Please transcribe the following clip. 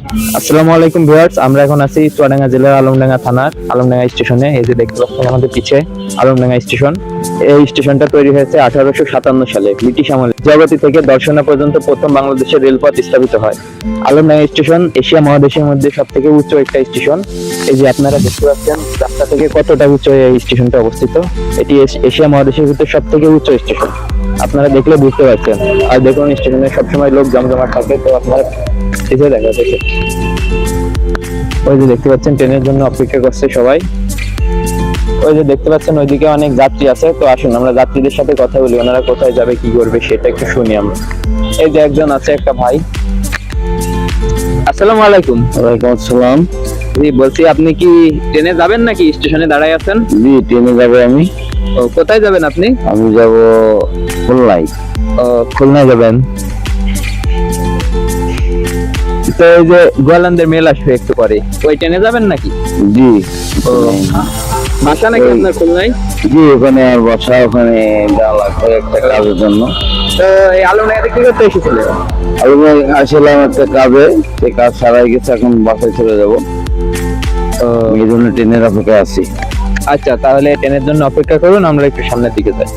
আসসালামু আলাইকুম ভিউয়ার্স, আমরা এখন আছি চুয়াডাঙ্গা জেলার আলমডাঙ্গা থানার আলমডাঙ্গা স্টেশনে। এই যে দেখতে পাচ্ছেন আমাদের পিছে আলমডাঙ্গা স্টেশন। এই স্টেশনটা তৈরি হয়েছে 1857 সালে ব্রিটিশ আমলে। জগতি থেকে দর্শনা পর্যন্ত প্রথম বাংলাদেশের রেলপথ স্থাপিত হয়। আলমডাঙ্গা স্টেশন এশিয়া মহাদেশের মধ্যে সব থেকে উচ্চ একটা স্টেশন। এই যে আপনারা দেখতে পাচ্ছেন রাস্তা থেকে কতটা উচ্চ এই স্টেশনটা অবস্থিত। এটি এশিয়া মহাদেশের ভিতরে সব থেকে উচ্চ স্টেশন। আপনারা দেখলে বুঝতে পারছেন। আর দেখুন স্টেশনে সবসময় লোক জমজমাট থাকে, তো আপনারা পিছে দেখা যাচ্ছে। ওই যে দেখতে পাচ্ছেন ট্রেনের জন্য অপেক্ষা করছে সবাই। ওই যে দেখতে পাচ্ছেন ওইদিকে অনেক যাত্রী আছে, তো আসুন আমরা যাত্রীদের সাথে কথা বলি, ওনারা কোথায় যাবে কি করবে সেটা একটু শুনি আমরা। এই যে একজন আছে, একটা ভাই। আসসালামু আলাইকুম। ওয়ালাইকুম আসসালাম। জি, বলছি আপনি কি ট্রেনে যাবেন নাকি স্টেশনে দাঁড়ায় আছেন? জি, ট্রেনে যাবো আমি। ও, কোথায় যাবেন আপনি? আমি যাব খুলনায়। ও, খুলনায় যাবেন। তো এই যে গোয়ালন্দের মেল আসবে একটু পরে, ওই ট্রেনে যাবেন নাকি? জি। ও, বাসা নাকি আপনার খুলনায়? জি, ওখানে আর বসা, ওখানে যাওয়া লাগবে একটা কাজের জন্য। তো এই আলমডাঙ্গাতে কি করতে এসেছিলেন? আমি আসলাম একটা কাজে, সেই কাজ সারাই গেছে, এখন বাসায় চলে যাবো। এই জন্য ট্রেনের অপেক্ষায় আছি। আচ্ছা, তাহলে ট্রেনের জন্য অপেক্ষা করুন, আমরা একটু সামনের দিকে যাই।